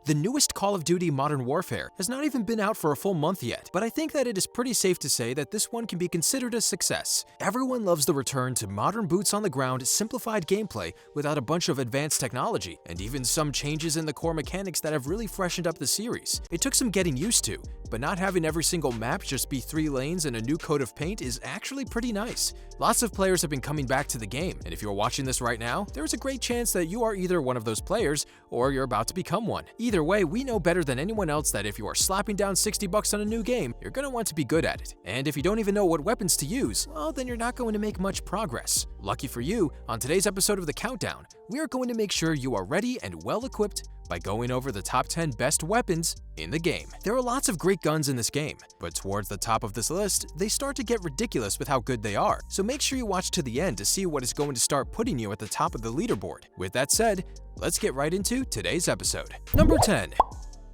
The newest Call of Duty Modern Warfare has not even been out for a full month yet, but I think that it is pretty safe to say that this one can be considered a success. Everyone loves the return to modern boots on the ground, simplified gameplay without a bunch of advanced technology, and even some changes in the core mechanics that have really freshened up the series. It took some getting used to, but not having every single map just be 3 lanes and a new coat of paint is actually pretty nice. Lots of players have been coming back to the game, and if you're watching this right now, there's a great chance that you are either one of those players or you're about to become one. Either way, we know better than anyone else that if you are slapping down $60 on a new game, you're gonna want to be good at it. And if you don't even know what weapons to use, well, then you're not going to make much progress. Lucky for you, on today's episode of The Countdown, we are going to make sure you are ready and well equipped by going over the top 10 best weapons in the game. There are lots of great guns in this game, but towards the top of this list, they start to get ridiculous with how good they are. So make sure you watch to the end to see what is going to start putting you at the top of the leaderboard. With that said, let's get right into today's episode. Number 10.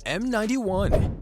M91.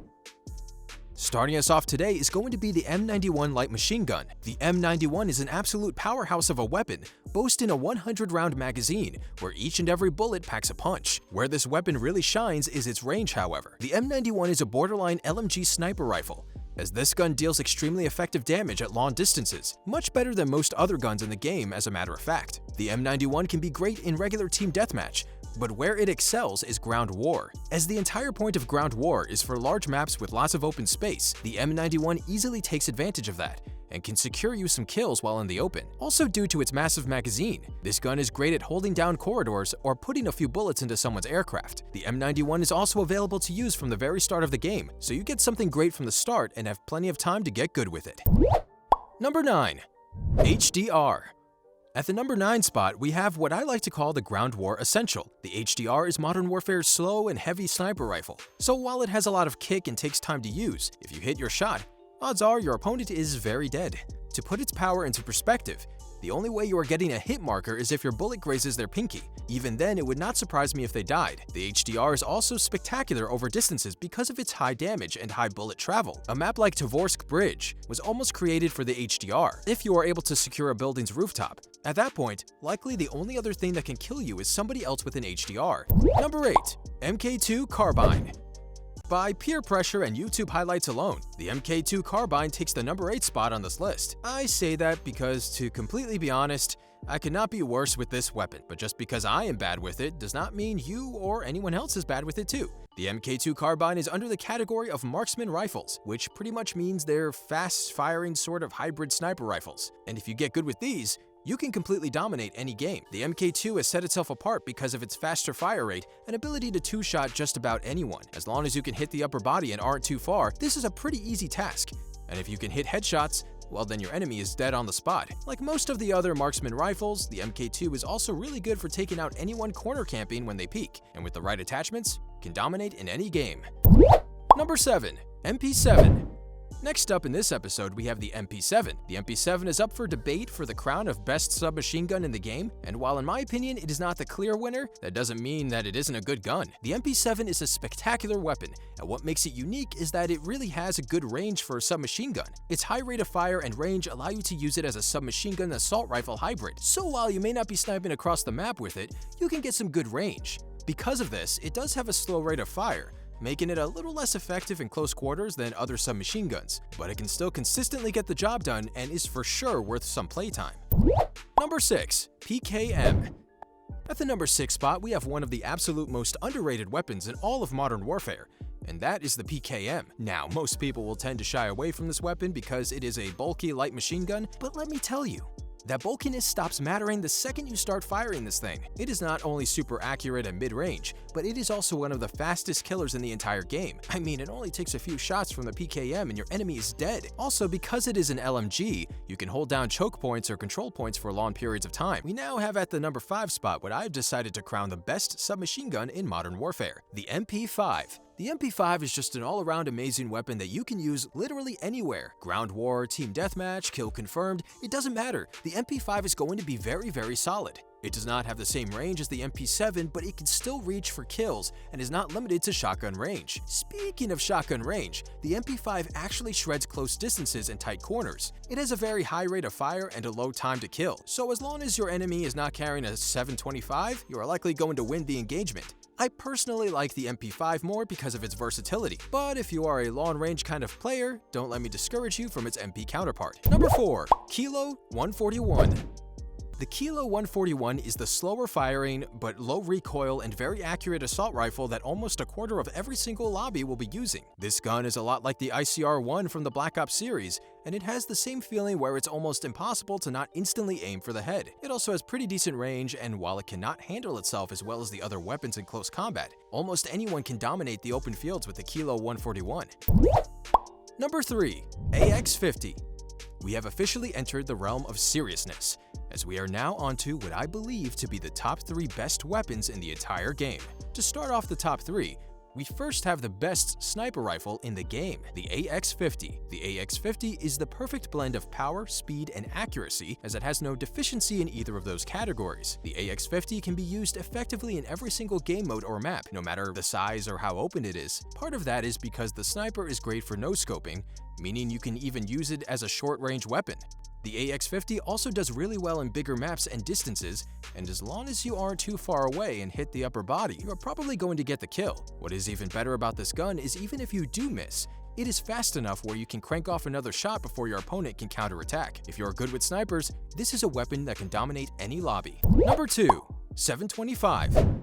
Starting us off today is going to be the M91 light machine gun. The M91 is an absolute powerhouse of a weapon, boasting a 100-round magazine, where each and every bullet packs a punch. Where this weapon really shines is its range, however. The M91 is a borderline LMG sniper rifle, as this gun deals extremely effective damage at long distances, much better than most other guns in the game as a matter of fact. The M91 can be great in regular team deathmatch, but where it excels is ground war. As the entire point of ground war is for large maps with lots of open space, the M91 easily takes advantage of that and can secure you some kills while in the open. Also due to its massive magazine, this gun is great at holding down corridors or putting a few bullets into someone's aircraft. The M91 is also available to use from the very start of the game, so you get something great from the start and have plenty of time to get good with it. Number 9. HDR. At the number 9 spot, we have what I like to call the Ground War Essential. The HDR is Modern Warfare's slow and heavy sniper rifle, so while it has a lot of kick and takes time to use, if you hit your shot, odds are your opponent is very dead. To put its power into perspective, the only way you are getting a hit marker is if your bullet grazes their pinky. Even then, it would not surprise me if they died. The HDR is also spectacular over distances because of its high damage and high bullet travel. A map like Tovorsk Bridge was almost created for the HDR, if you are able to secure a building's rooftop. At that point, likely the only other thing that can kill you is somebody else with an HDR. Number 8. MK2 Carbine. By peer pressure and YouTube highlights alone, the MK2 Carbine takes the number 8 spot on this list. I say that because, to completely be honest, I could not be worse with this weapon, but just because I am bad with it does not mean you or anyone else is bad with it too. The MK2 Carbine is under the category of marksman rifles, which pretty much means they're fast-firing sort of hybrid sniper rifles. And if you get good with these, you can completely dominate any game. The MK2 has set itself apart because of its faster fire rate and ability to two-shot just about anyone. As long as you can hit the upper body and aren't too far, this is a pretty easy task. And if you can hit headshots, well, then your enemy is dead on the spot. Like most of the other marksman rifles, the MK2 is also really good for taking out anyone corner camping when they peek, and with the right attachments, can dominate in any game. Number 7. MP7. Next up in this episode, we have the MP7. The MP7 is up for debate for the crown of best submachine gun in the game, and while in my opinion it is not the clear winner, that doesn't mean that it isn't a good gun. The MP7 is a spectacular weapon, and what makes it unique is that it really has a good range for a submachine gun. Its high rate of fire and range allow you to use it as a submachine gun assault rifle hybrid, so while you may not be sniping across the map with it, you can get some good range. Because of this, it does have a slow rate of fire, making it a little less effective in close quarters than other submachine guns, but it can still consistently get the job done and is for sure worth some playtime. Number 6. PKM. At the number 6 spot, we have one of the absolute most underrated weapons in all of Modern Warfare, and that is the PKM. Now, most people will tend to shy away from this weapon because it is a bulky light machine gun, but let me tell you, that bulkiness stops mattering the second you start firing this thing. It is not only super accurate and mid-range, but it is also one of the fastest killers in the entire game. I mean, it only takes a few shots from the PKM and your enemy is dead. Also, because it is an LMG, you can hold down choke points or control points for long periods of time. We now have at the number 5 spot what I've decided to crown the best submachine gun in Modern Warfare, the MP5. The MP5 is just an all-around amazing weapon that you can use literally anywhere. Ground war, team deathmatch, kill confirmed, it doesn't matter. The MP5 is going to be very, very solid. It does not have the same range as the MP7, but it can still reach for kills and is not limited to shotgun range. Speaking of shotgun range, the MP5 actually shreds close distances and tight corners. It has a very high rate of fire and a low time to kill, so as long as your enemy is not carrying a 725, you are likely going to win the engagement. I personally like the MP5 more because of its versatility, but if you are a long-range kind of player, don't let me discourage you from its MP counterpart. Number 4. Kilo 141. The Kilo 141 is the slower firing, but low recoil and very accurate assault rifle that almost a quarter of every single lobby will be using. This gun is a lot like the ICR-1 from the Black Ops series, and it has the same feeling where it's almost impossible to not instantly aim for the head. It also has pretty decent range, and while it cannot handle itself as well as the other weapons in close combat, almost anyone can dominate the open fields with the Kilo 141. Number 3. AX50. We have officially entered the realm of seriousness, as we are now onto what I believe to be the top 3 best weapons in the entire game. To start off the top 3, we first have the best sniper rifle in the game, the AX50. The AX50 is the perfect blend of power, speed, and accuracy, as it has no deficiency in either of those categories. The AX50 can be used effectively in every single game mode or map, no matter the size or how open it is. Part of that is because the sniper is great for no-scoping, meaning you can even use it as a short-range weapon. The AX50 also does really well in bigger maps and distances, and as long as you aren't too far away and hit the upper body, you are probably going to get the kill. What is even better about this gun is even if you do miss, it is fast enough where you can crank off another shot before your opponent can counterattack. If you're good with snipers, this is a weapon that can dominate any lobby. Number 2. 725.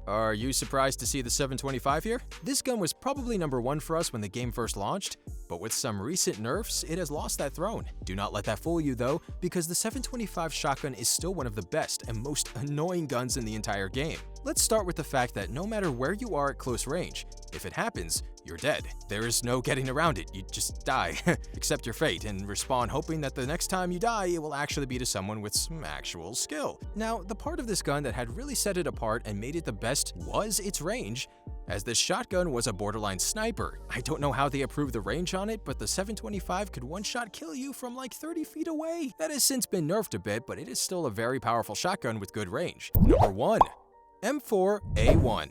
Are you surprised to see the 725 here? This gun was probably number 1 for us when the game first launched, but with some recent nerfs, it has lost that throne. Do not let that fool you though, because the 725 shotgun is still one of the best and most annoying guns in the entire game. Let's start with the fact that no matter where you are at close range, if it happens, you're dead. There is no getting around it, you just die. Accept your fate and respawn hoping that the next time you die, it will actually be to someone with some actual skill. Now, the part of this gun that had really set it apart and made it the best was its range, as this shotgun was a borderline sniper. I don't know how they improved the range on it, but the 725 could one-shot kill you from like 30 feet away. That has since been nerfed a bit, but it is still a very powerful shotgun with good range. Number 1. M4A1.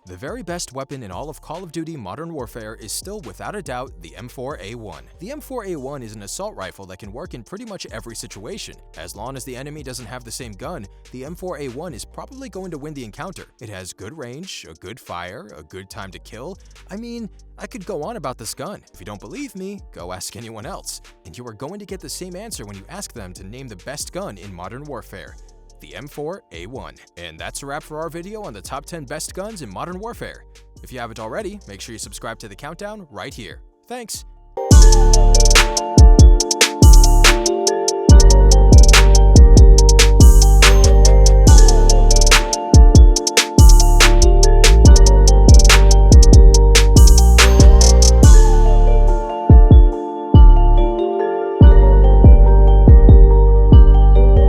The very best weapon in all of Call of Duty Modern Warfare is still without a doubt the M4A1. The M4A1 is an assault rifle that can work in pretty much every situation. As long as the enemy doesn't have the same gun, the M4A1 is probably going to win the encounter. It has good range, a good fire, a good time to kill. I mean, I could go on about this gun. If you don't believe me, go ask anyone else. And you are going to get the same answer when you ask them to name the best gun in Modern Warfare. The M4A1. And that's a wrap for our video on the top 10 best guns in Modern Warfare. If you haven't already, make sure you subscribe to the countdown right here. Thanks!